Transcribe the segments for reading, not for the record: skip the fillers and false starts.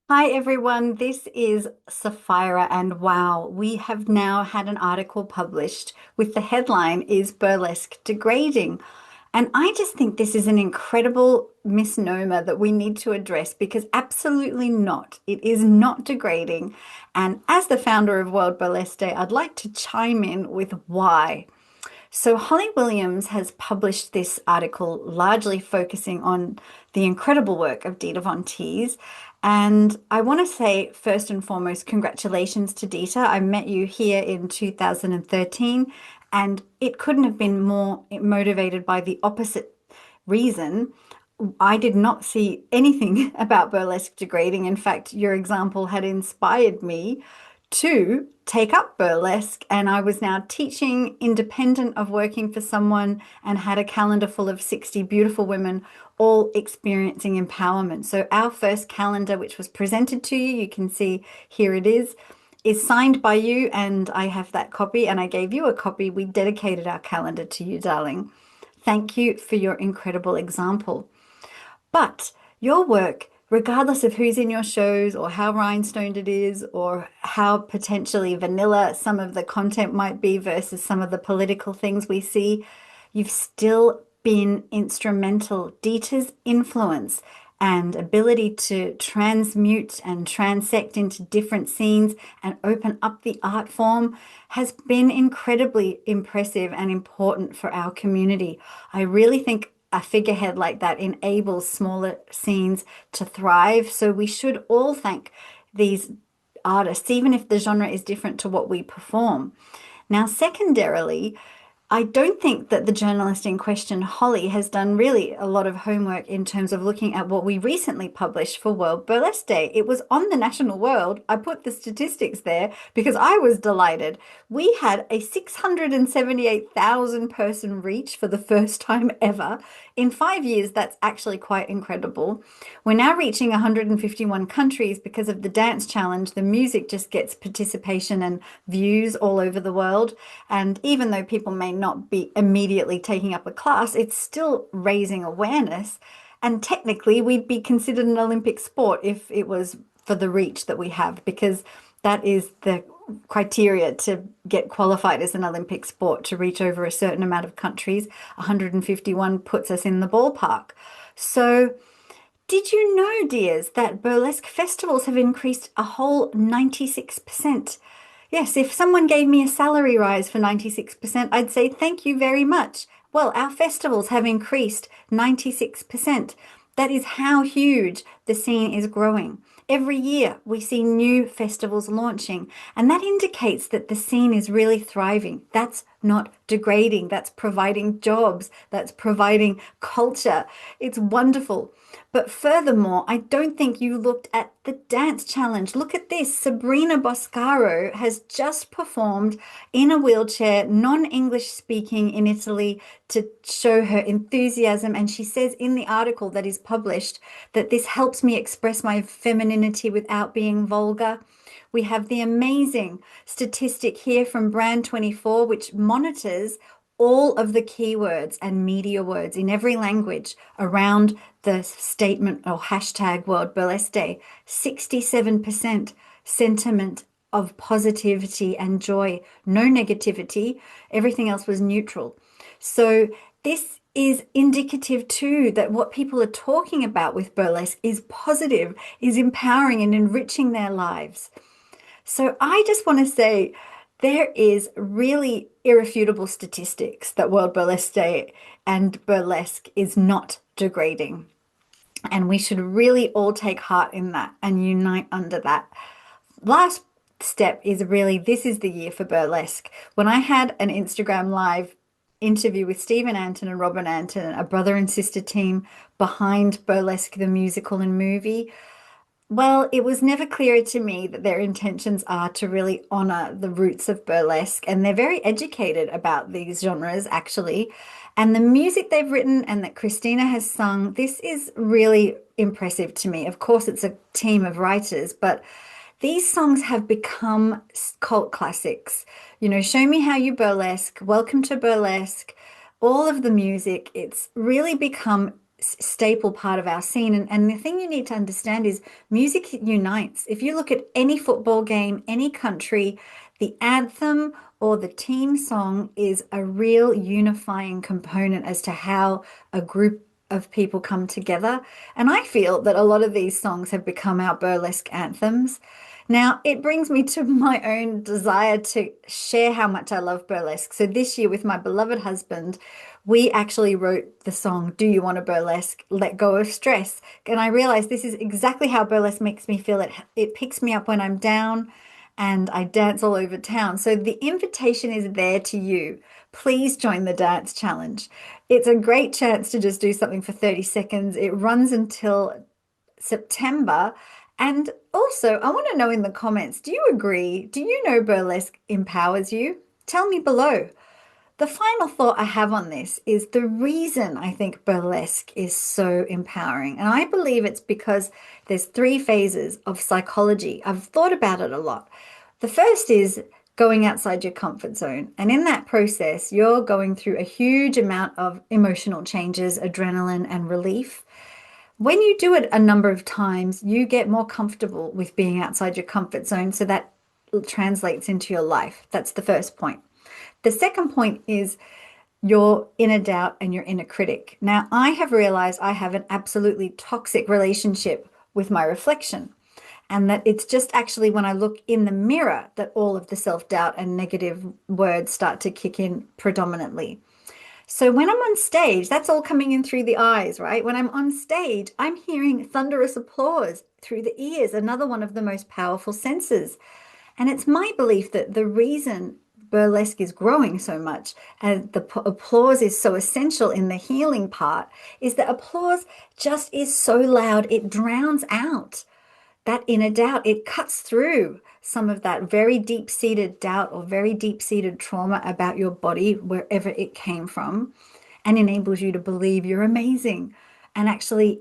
Hi everyone, this is Sapphira, and wow, we have now had an article published with the headline is Burlesque Degrading. And I just think this is an incredible misnomer that we need to address because absolutely not. It is not degrading. And as the founder of World Burlesque Day, I'd like to chime in with why. So, Holly Williams has published this article largely focusing on the incredible work of Dita Von Teese. And I want to say, first and foremost, congratulations to Dita. I met you here in 2013, and it couldn't have been more motivated by the opposite reason. I did not see anything about burlesque degrading. In fact, your example had inspired me to take up burlesque, and I was now teaching independent of working for someone and had a calendar full of 60 beautiful women all experiencing empowerment. So our first calendar, which was presented to you, you can see here it is signed by you, and I have that copy, and I gave you a copy. We dedicated our calendar to you, darling. Thank you for your incredible example. But your work, regardless of who's in your shows or how rhinestoned it is or how potentially vanilla some of the content might be versus some of the political things we see, you've still been instrumental. Dita's influence and ability to transmute and transect into different scenes and open up the art form has been incredibly impressive and important for our community. I really think a figurehead like that enables smaller scenes to thrive. So we should all thank these artists, even if the genre is different to what we perform. Now, secondarily, I don't think that the journalist in question, Holly, has done really a lot of homework in terms of looking at what we recently published for World Burlesque Day. It was on the National World. I put the statistics there because I was delighted. We had a 678,000 person reach for the first time ever. In 5 years, that's actually quite incredible. We're now reaching 151 countries because of the dance challenge. The music just gets participation and views all over the world. And even though people may not be immediately taking up a class, it's still raising awareness. And technically, we'd be considered an Olympic sport if it was for the reach that we have, because that is the criteria to get qualified as an Olympic sport to reach over a certain amount of countries. 151 puts us in the ballpark. So, did you know, dears, that burlesque festivals have increased a whole 96%? Yes, if someone gave me a salary rise for 96%, I'd say thank you very much. Well, our festivals have increased 96%. That is how huge the scene is growing. Every year we see new festivals launching, and that indicates that the scene is really thriving. That's not degrading, that's providing jobs, that's providing culture. It's wonderful. But furthermore, I don't think you looked at the dance challenge. Look at this. Sabrina Boscaro has just performed in a wheelchair, non-English speaking in Italy to show her enthusiasm. And she says in the article that is published that this helps me express my femininity without being vulgar. We have the amazing statistic here from Brand 24, which monitors all of the keywords and media words in every language around the statement or hashtag World Burlesque Day. 67% sentiment of positivity and joy, no negativity. Everything else was neutral. So this is indicative too that what people are talking about with burlesque is positive, is empowering and enriching their lives. So I just want to say there is really irrefutable statistics that World Burlesque Day and burlesque is not degrading. And we should really all take heart in that and unite under that. Last step is really this is the year for burlesque. When I had an Instagram live interview with Stephen Anton and Robin Anton, a brother and sister team behind Burlesque the musical and movie, well, it was never clear to me that their intentions are to really honor the roots of burlesque, and they're very educated about these genres, actually. And the music they've written and that Christina has sung, this is really impressive to me. Of course, it's a team of writers, but these songs have become cult classics. You know, Show Me How You Burlesque, Welcome to Burlesque, all of the music, it's really become staple part of our scene. And the thing you need to understand is music unites. If you look at any football game, any country, the anthem or the team song is a real unifying component as to how a group of people come together. And I feel that a lot of these songs have become our burlesque anthems. Now, it brings me to my own desire to share how much I love burlesque. So this year with my beloved husband, we actually wrote the song, Do You Want a Burlesque? Let Go of Stress. And I realized this is exactly how burlesque makes me feel. It picks me up when I'm down and I dance all over town. So the invitation is there to you. Please join the dance challenge. It's a great chance to just do something for 30 seconds. It runs until September. And also, I want to know in the comments, do you agree? Do you know burlesque empowers you? Tell me below. The final thought I have on this is the reason I think burlesque is so empowering. And I believe it's because there's 3 phases of psychology. I've thought about it a lot. The first is going outside your comfort zone. And in that process, you're going through a huge amount of emotional changes, adrenaline, and relief. When you do it a number of times, you get more comfortable with being outside your comfort zone. So that translates into your life. That's the first point. The second point is your inner doubt and your inner critic. Now, I have realized I have an absolutely toxic relationship with my reflection, and that it's just actually when I look in the mirror that all of the self-doubt and negative words start to kick in predominantly. So when I'm on stage, that's all coming in through the eyes, right? When I'm on stage, I'm hearing thunderous applause through the ears, another one of the most powerful senses. And it's my belief that the reason burlesque is growing so much and the applause is so essential in the healing part is that applause just is so loud, it drowns out that inner doubt. It cuts through some of that very deep-seated doubt or very deep-seated trauma about your body, wherever it came from, and enables you to believe you're amazing, and actually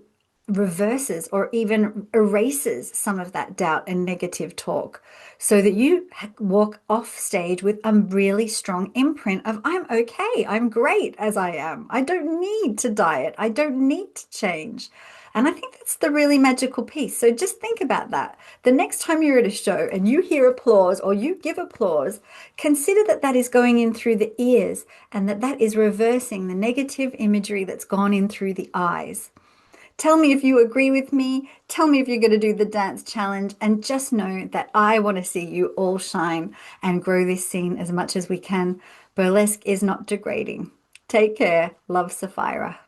reverses or even erases some of that doubt and negative talk so that you walk off stage with a really strong imprint of I'm okay, I'm great as I am. I don't need to diet. I don't need to change. And I think that's the really magical piece. So just think about that. The next time you're at a show and you hear applause or you give applause, consider that that is going in through the ears and that that is reversing the negative imagery that's gone in through the eyes. Tell me if you agree with me. Tell me if you're going to do the dance challenge, and just know that I want to see you all shine and grow this scene as much as we can. Burlesque is not degrading. Take care. Love, Sapphira.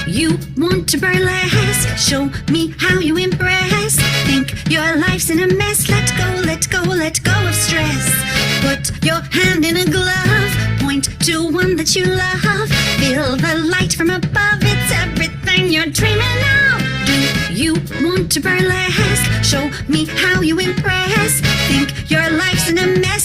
You want to burlesque? Show me how you impress. Think your life's in a mess. Let go, let go, let go of stress. Put your hand in a glove. Point to one that you love. Feel the light from above. It's everything you're dreaming of. Do you want to burlesque? Show me how you impress. Think your life's in a mess.